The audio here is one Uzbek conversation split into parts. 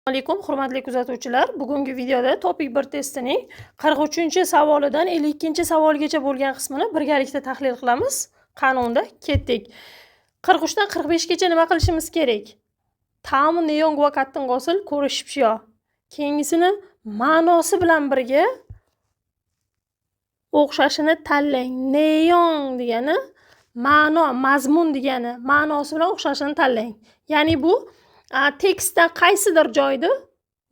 Alaykum hurmatli kuzatuvchilar. Bugungi videoda topik 1 testining 43-savolidan 52-savolgacha bo'lgan qismini birgalikda tahlil qilamiz. Qanunda ketdik. 43 dan 45 gacha nima qilishimiz kerak? Ta'mi neon va qattiq hosil ko'rishibshiyo. Keyingisini ma'nosi bilan birga o'xshashini tanlang. Neon degani ma'no, mazmun degani, ma'nosi bilan o'xshashini tanlang. Ya'ni bu tekstdan qaysidir joyda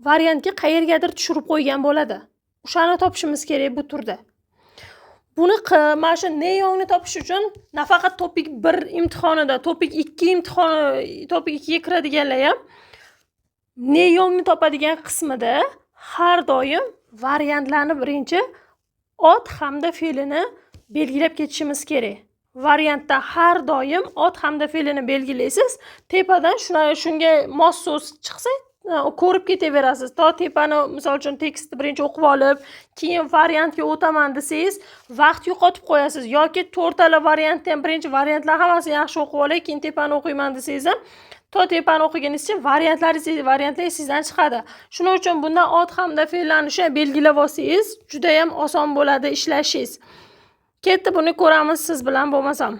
variantga qayergadir tushirib qo'ygan bo'ladi. O'shani topishimiz kerak bu turda. Buni mana shu neonni topish uchun nafaqat topik 1 imtihonida, topik 2 imtihoni, topik 2 ga kiradiganlar ham neonni topadigan qismida har doim variantlarni birinchi ot hamda fe'lini belgilab ketishimiz kerak. Variantda har doim ot hamda fe'lini belgilaysiz. Tepadan shunga mos so'z chiqsa, ko'rib ketaverasiz. To tepani, misol uchun tekstni birinchi o'qib olib, keyin variantga o'taman desangiz, vaqt yo'qotib qo'yasiz yoki to'rtala variantdan birinchi variantlar hammasini yaxshi o'qib olay, keyin tepani o'qiyman desangiz ham, to tepani o'qiganingiz variantlar sizdan chiqadi. Shuning uchun bundan ot hamda fe'llarni shunday belgilab olsangiz, juda ham oson bo'ladi ishlashingiz. Ketdi, buni ko'ramiz siz bilan bo'lmasam.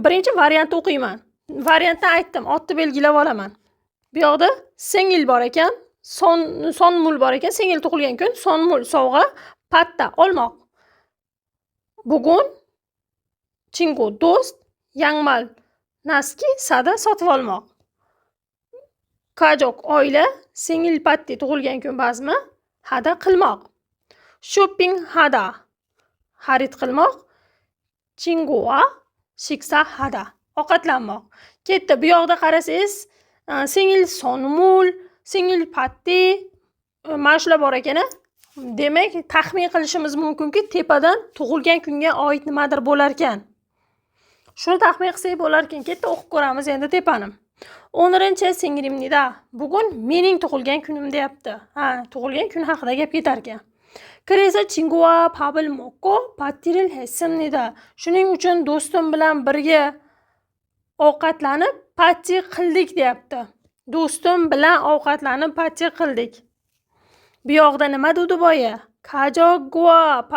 Birinchi variantni o'qiyman. Variantni aytdim, otni belgilab olaman. Bu yoqda singil bor ekan, sonmul bor ekan, singil tug'ilgan kun, sonmul sovg'a, patta olmoq. Bugun chingu do'st, yangmal naski sada sotib olmoq. Kajok oila, singil patti tug'ilgan kun bazmi, hada qilmoq. Shopping hada xarid qilmoq. Chingua shiksa hada ovqatlanmoq. Ketdi. Bu yoqda qarasangiz, singil sonmul, singil patti mana shular bor ekan. Demak, taxmin qilishimiz mumkinki, tepadan tug'ilgan kunga oid nimadir bo'lar ekan. Shuni taxmin qilsak bo'lar ekan. Ketdi, o'qib ko'ramiz endi tepani. 10-singlimnida. Bugun mening tug'ilgan kunim deyapti. Tug'ilgan kun haqida gap ketar ekan. 그래서 친구와 밥을 먹고 파티를 했습니다. Shuning uchun do'stim bilan birga ovqatlanib pati qildik deyapti. Do'stim bilan ovqatlanib pati qildik. Bu yoqda nima dedi boya? Kajokwa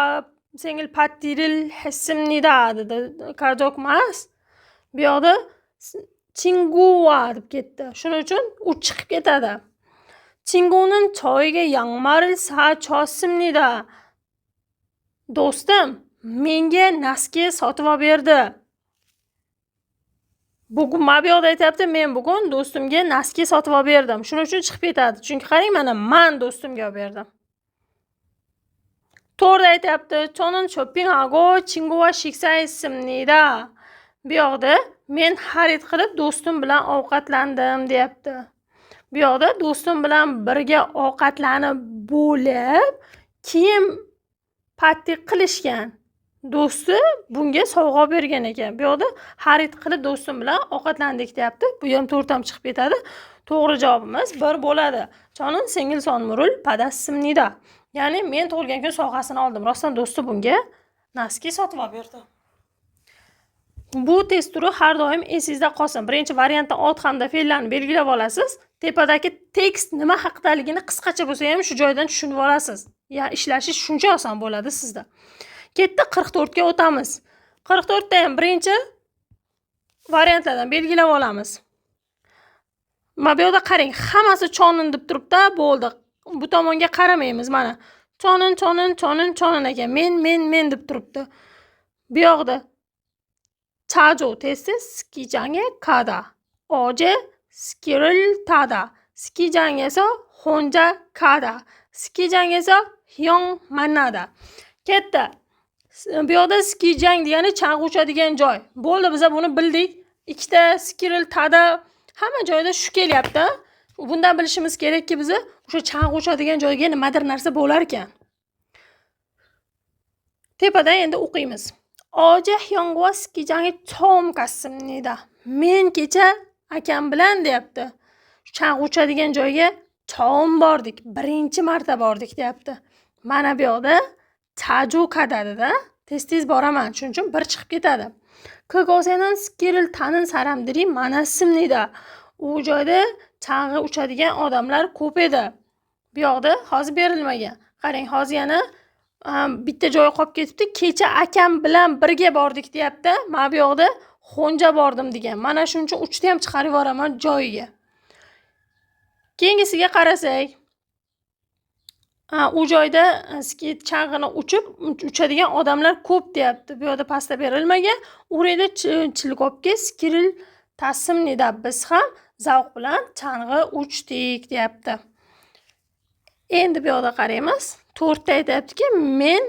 singil pati를 했습니다 dedi. Kajok emas. Bu yoqda 친구와 deb ketdi. Shuning uchun u chiqib ketadi. 친구는 저에게 양말을 사줬습니다. Do'stim menga naski sotib berdi. Bugun bu yoqda aytayapti, men bugun do'stimga naski sotib berdim. Shuning uchun chiqib ketadi. Chunki qarang, mana men do'stimga berdim. To'g'ri aytayapti. 저는 쇼핑하고 친구와 식사했습니다. Bu yoqda men xarid qilib do'stim bilan ovqatlandim deyapti. Bu yoqda do'stim bilan birga ovqatlanib bo'lib, keyin patti qilishgan. Do'sti bunga sovg'a bergan ekan. Bu yoqda xarid qilib do'stim bilan ovqatlandik deyapti. Bu ham to'rtam chiqib ketadi. To'g'ri javobimiz 1 bo'ladi. Chonin singil sonmurul padassimnida. Ya'ni men tug'ilgan kun sovg'asini oldim. Rostdan do'sti bunga naski sotib berdi. Bu test turi har doim esingizda qolsin. Birinchi variantda ot hamda fe'llarni belgilab olasiz. Tepadagi tekst nima haqdaligini qisqacha bo'lsa ham shu joydan tushunib olasiz. Ya ishlashish shuncha oson bo'ladi sizda. Ketdi, 44 ga o'tamiz. 44 da ham birinchi variantlardan belgilab olamiz. Mana bu yerda qarang, hammasi chonin deb turibdi, bo'ldi. Bu tomonga qaramaymiz mana. Chonin ekan. Men deb turibdi. Bu yoqda 자주 테스트 스키장에 가다. 어제 스키를 타다. 스키장에서 혼자 가다. 스키장에서 형 만나다. Ketdi. Bu yoqda skijang degani chang uchadigan joy. Bo'ldi, biz buni bildik. Ikkita skiril tada hamma joyda shu kelyapti. Bundan bilishimiz kerakki, biz o'sha chang uchadigan joyga nimadir narsa bo'lar ekan. Tepadan endi o'qiymiz. 어제 형과 스키장에 처음 갔습니다. Men kecha akam bilan deyapti. Chang uchadigan joyga 처음 bordik. Birinchi marta bordik deyapti. Mana bu yoqda 자주 가다da tez boraman. Shuning uchun 1 chiqib ketadi. kgosening skiril tanin saramdiri mana ismnida. U joyda chang'i uchadigan odamlar ko'p edi. Bu yoqda hozir berilmagan. Qarang, hozir yana bitta joyi qolib ketibdi. Kecha akam bilan birga bordik deyapti. Mana bu yoqda Xonja bordim degan. Mana shuning uchun uchni ham chiqarib yuboraman joyiga. Keyingisiga qarasak, u joyda chang'ini uchadigan odamlar ko'p deyapti. Bu yerda pastda berilmagan. Ureda chilgopga skiril tassimnida biz ham zavq bilan chang'i uchdik deyapti. Endi bu yoqda qaraymiz. 4 ta aytayaptiki, men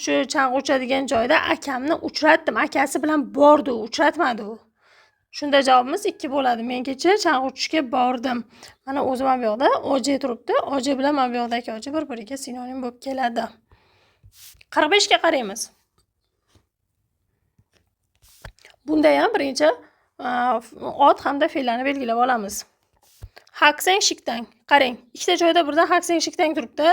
shu chang'i uchadigan joyda akamni uchratdim. Akasi bilan bordi, uchratmadi u. Shunda javobimiz 2 bo'ladi. Men kecha chang'i uchishga bordim. Mana o'zim ham bu yoqda oje turibdi. Oje bilan mana bu yoqdagi oje bir-biriga sinonim bo'lib keladi. 45 ga qaraymiz. Bunda ham birinchi ot hamda fe'llarni belgilab olamiz. Haksang shiktang. Qarang, ikkita joyda birdan haksang shiktang turibdi.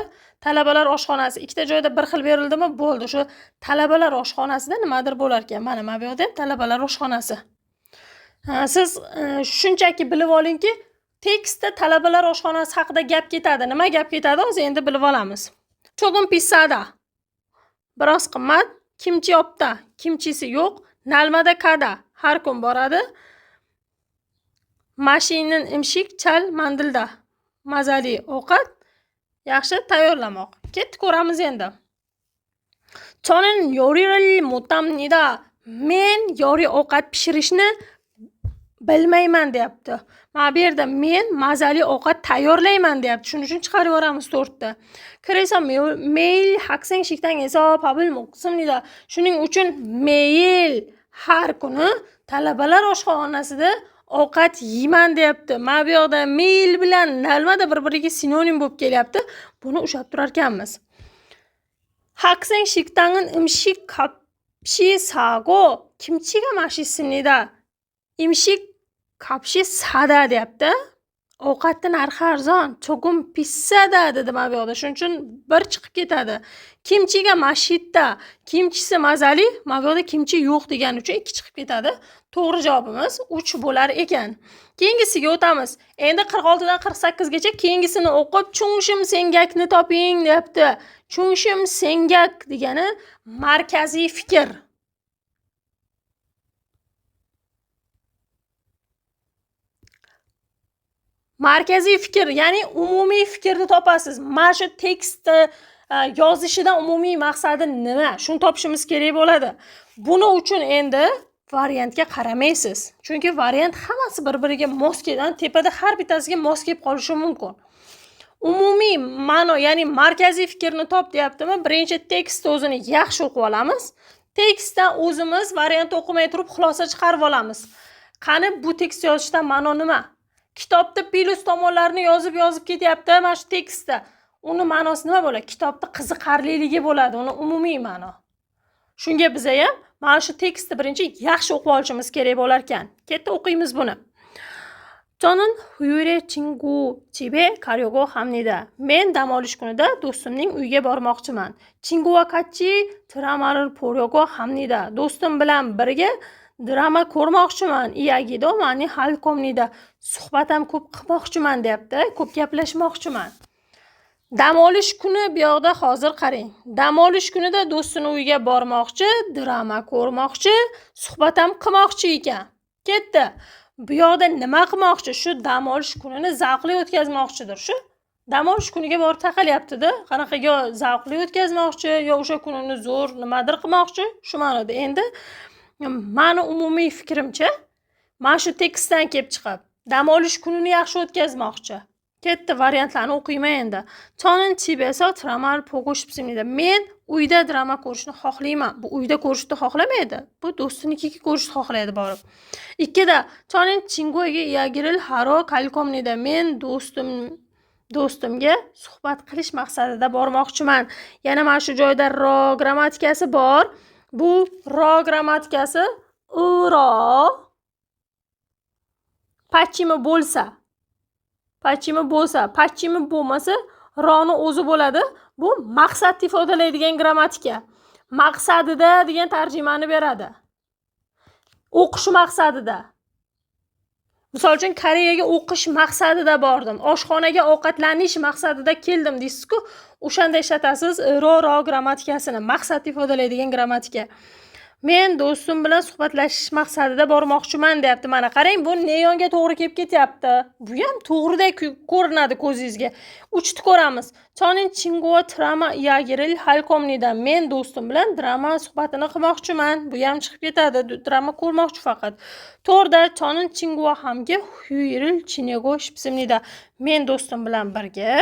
Talabalar oshxonasi ikkita joyda bir xil berildimi? Bo'ldi. Shu talabalar oshxonasida nimadir bo'lar ekan. Mana bu yerda ham talabalar oshxonasi. Siz shunchaki bilib olingki, tekstda talabalar oshxonasi haqida gap ketadi. Nima gap ketadi? Hozir endi bilib olamiz. Cho'g'im pisada. Biroz qimmat. Kimchi opda. Kimchisi yo'q. Nalmada kada. Har kun boradi. Mashinin imshik chal mandilda. Mazali ovqat yaxshi tayyorlamoq. Ketdi, ko'ramiz endi. Chonin yo'ril mutamnida. Men yori ovqat pishirishni bilmayman deyapti. Mana bu yerda men mazali ovqat tayyorlayman deyapti. Shuning uchun chiqarib yuboramiz 4 ta. Kiresa mail haksang shikdan esa pabil muqsimnida. Shuning uchun mail har kuni talabalar oshxonasida ovqat yeyman deyapti. Mana bu yoqda mail bilan nalmada bir-biriga sinonim bo'lib kelyapti. Buni ushlab turar ekanmiz. Haksang shikdanın imshik kapshi sago kimchiga mashisnida. Imshik kapshi sada deyapti. Ovqatni narxi arzon, cho'g'im pissada dedi mana bu yoqda. Shuning uchun bir chiqib ketadi. Kimchiga mashitda, kimchisi mazali, mana bu yoqda kimchi yo'q degani uchun 2 chiqib ketadi. To'g'ri javobimiz 3 bo'lar ekan. Keyingisiga o'tamiz. Endi 46 dan 48 gacha keyingisini o'qib, chungshim sengakni toping deyapti. Chungshim sengak degani markaziy fikr. Markaziy fikr, ya'ni umumiy fikrni topasiz. Mana shu tekstni yozishidan umumiy maqsadi nima? Shuni topishimiz kerak bo'ladi. Buni uchun endi variantga qaramaysiz. Chunki variant hammasi bir-biriga mos keladi. Tepada har bittasiga mos kelib qolishi mumkin. Umumiy ma'no, ya'ni markaziy fikrni top deyaptimi? Birinchi tekst o'zini yaxshi o'qib olamiz. Tekstdan o'zimiz variant o'qimay turib xulosa chiqarib olamiz. Qani bu tekst yozishdan ma'no nima? Kitobda plus tomonlarni yozib ketyapti mana shu tekstda. Uni ma'nosi nima bo'ladi? Kitobda qiziqarliligi bo'ladi, uni umumiy ma'no. Shunga biz ham mana shu tekstni birinchi yaxshi o'qib olishimiz kerak bo'lar ekan. Ketdi o'qiymiz buni. 저는 휴일에 친구 집에 가려고 합니다. Men dam olish kunida do'stimning uyiga bormoqchiman. 친구와 같이 드라마를 보려고 합니다. Do'stim bilan birga drama ko'rmoqchiman. Iyagido mani hal komnida. Suhbat ham ko'p qilmoqchiman deyapti. Ko'p gaplashmoqchiman. Dam olish kuni bu yoqda hozir qarang. Dam olish kunida do'stini uyiga bormoqchi, drama ko'rmoqchi, suhbat ham qilmoqchi ekan. Ketdi. Bu yoqda nima qilmoqchi? Shu dam olish kunini zavqli o'tkazmoqchidir. Shu dam olish kuniga borib taqalyapti-da. Qanaqa yo zavqli o'tkazmoqchi, yo o'sha kunini zo'r nimadir qilmoqchi. Shu ma'noda endi ma'ni umumiy fikrimcha mana shu tekstdan kelib chiqib, dam olish kunini yaxshi o'tkazmoqchi. Ketdi, variantlarni o'qiyman endi. Chonin chibesa drama pogo shipsimida. Men uyda drama ko'rishni xohlayman. Bu uyda ko'rishni xohlamaydi. Bu do'stinikiga ko'rishni xohlaydi borib. Ikkida chonin chingoga yagiril haro kalkomnida. Men do'stimga suhbat qilish maqsadida bormoqchiman. Yana mana shu joyda ro grammatikasi bor. Bu ro grammatikasi ro pachimi bo'lsa, pachimi bo'lmasa roni o'zi bo'ladi. Bu maqsad ifodalaydigan grammatika. Maqsadida degan tarjimani beradi. o'qish maqsadida. Misol uchun Koreyaga o'qish maqsadida bordim. Oshxonaga ovqatlanish maqsadida keldim deysiz-ku, o'shanda ishlatasiz ro grammatikasini, maqsad ifodalaydigan grammatika. Men do'stim bilan suhbatlashish maqsadida bormoqchiman deyapti. Mana qarang, bu neonga to'g'ri kelib ketyapti. Bu ham to'g'ridek ko'rinadi ko'zingizga. Uchni ko'ramiz. Chonin chinguo trama yagiril halkomnida. Men do'stim bilan drama suhbatini qilmoqchiman. Bu ham chiqib ketadi. Drama ko'rmoqchi faqat. To'g'rida chonin chinguo hamga huyiril chinego shipsimnida. Men do'stim bilan birga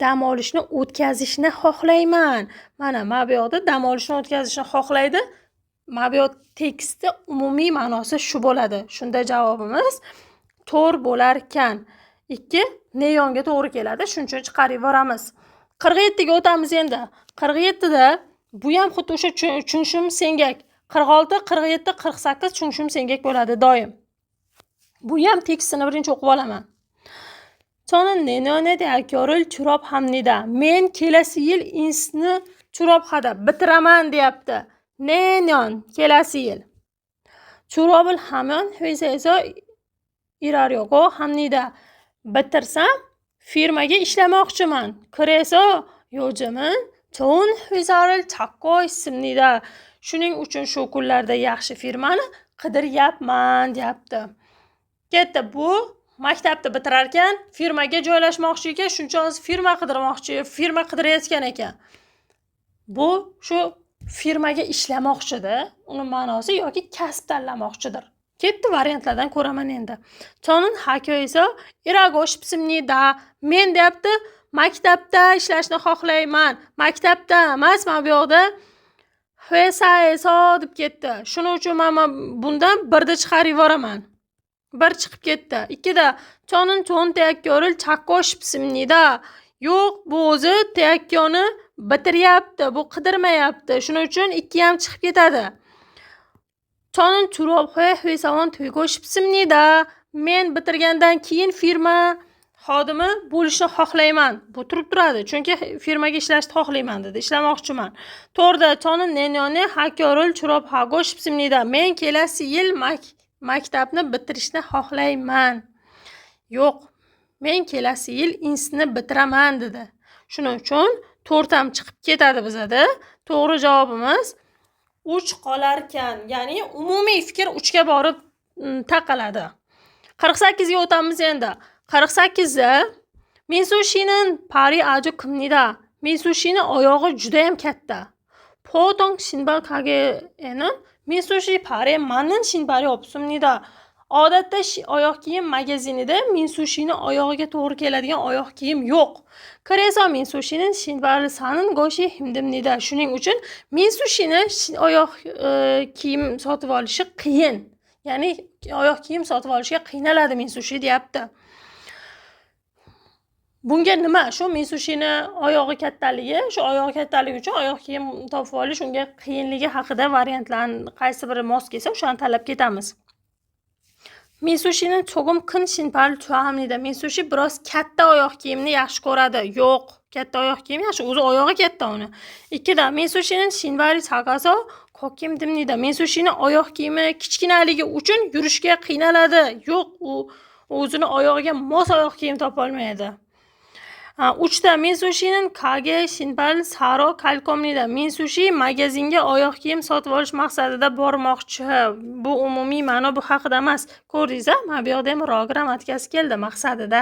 dam olishni o'tkazishni xohlayman. Mana bu yoqda dam olishni o'tkazishni xohlaydi. Mabiyot teksti umumiy ma'nosi shu bo'ladi. Shunda javobimiz to'g'ri bo'lar ekan. 2 neonga to'g'ri keladi. Shuning uchun chiqarib yuboramiz. 47 ga o'tamiz endi. 47 da bu ham xuddi o'sha chunshum sengak. 46, 47, 48 chunshum sengak bo'ladi doim. Bu ham tekstini birinchi o'qib olaman. Sonra nenonede akyoril churop hamnida. Men kelasi yil insni churobxada bitiraman deyapti. Nenon kelasi yil. Churobil hamon hüysezo iraryogo hamnida. Bitirsam firmaga ishlamoqchiman. Kireso yo'jimin cho'un hüysaril chakko ismnida. Shuning uchun shu kunlarda yaxshi firmani qidiryapman deyapti. Ketdi bu maktabni bitirar ekan, firmaga joylashmoqchi ekan, shunchasi firma qidirmoqchi, firma qidirayotgan ekan. Bu shu firmaga ishlamoqchidir. Uni ma'nosi yoki kasb tanlamoqchidir. Ketdi variantlardan ko'raman endi. Chonin hakoyso iragosh psimnida. Men deyapti, maktabda ishlashni xohlayman. Maktabda emas, mana bu yoqda hvesaeso deb ketdi. Shuning uchun men bundan birda chiqarib yuboraman. Bir chiqib ketdi. 2 da chonin cho'n tayakkoril chakkosh psimnida. Yo'q, bu o'zi tayakkoni bitiryapti, bu qidirmayapti. Shuning uchun 2 ham chiqib ketadi. Chonin churobxoy hüysavon tuygosh psimnida. Men bitirgandan keyin firma xodimi bo'lishni xohlayman. Bu turib turadi, chunki firmaga ishlashni xohlayman dedi, ishlamoqchiman. To'g'rida chonin nenoni hakoril churоб hagosh psimnida. Men kelasi yil maktabni bitirishni xohlayman. Yo'q, men kelasi yil insni bitiraman dedi. Shuning uchun 4 ham chiqib ketadi bizada. To'g'ri javobimiz 3 qolar ekan. Ya'ni umumiy fikr 3 ga borib taqaladi. 48 ga o'tamiz endi. 48 da Mitsushining pari aju kimnida. Mitsushining oyog'i juda ham katta. Potong shinbal kage'ning Mitsushi pari manin shinbari opsumnida. Odatda oyoq kiyim magazinida Mitsushining oyog'iga to'g'ri keladigan oyoq kiyim yo'q. Kireso Mitsushining shinbari sanin goshi himdimnida. Shuning uchun Mitsushining oyoq kiyim sotib olishi qiyin. Ya'ni oyoq kiyim sotib olishga qiynaladi Mitsushi deyapti. Bunga nima? Shu Mitsushining oyog'i kattaligi, shu oyog'i kattaligi uchun oyoq kiyim topib olish unga qiyinligi haqida variantlarni qaysi biri mos kelsa, o'shani tanlab ketamiz. Mitsushining cho'g'im kin shinpal chuamnida. Mitsushi biroz katta oyoq kiyimni yaxshi ko'radi. Yo'q, katta oyoq kiyim yaxshi, o'zi oyog'i katta uni. 2 da Mitsushining shinbari sagaso kokim dimnida. Mitsushining oyoq kiyimi kichkinaligi uchun yurishga qiynaladi. Yo'q, u o'zini oyog'iga mos oyoq kiyim topa olmaydi. 3 da Mitsushining kage shinbal saro kalkomnida. Mitsushi magazinga oyoq kiyim sotib olish maqsadida bormoqchi. Bu umumiy ma'no bu haqida emas. Ko'rdingiz-a? Mana bu yoqda ham ro grammatikasi keldi maqsadida.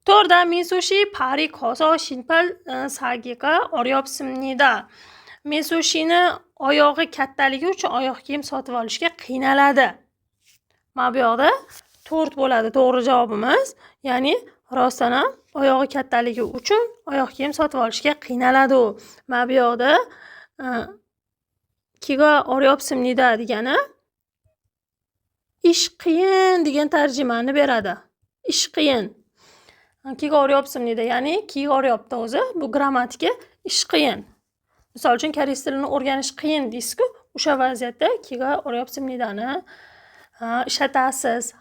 To'g'rida Mitsushi pari koso shinpal sagiga oryopsimnida. Mitsushining oyog'i kattaligi uchun oyoq kiyim sotib olishga qiynaladi. Mana bu yoqda 4 bo'ladi to'g'ri javobimiz. Ya'ni rostdan ham oyog'i kattaligi uchun oyoq kiyim sotib olishga qiynaladi u. Mana bu yoqda kiga oryopsimnida degani ish qiyin degan tarjimani beradi. Ish qiyin. Kiga oryopsimnida, ya'ni kiga oryapti o'zi. Bu grammatika ish qiyin. Misol uchun koreys tilini o'rganish qiyin deysiz-ku, o'sha vaziyatda kiga oryopsimnidani ishlatasiz.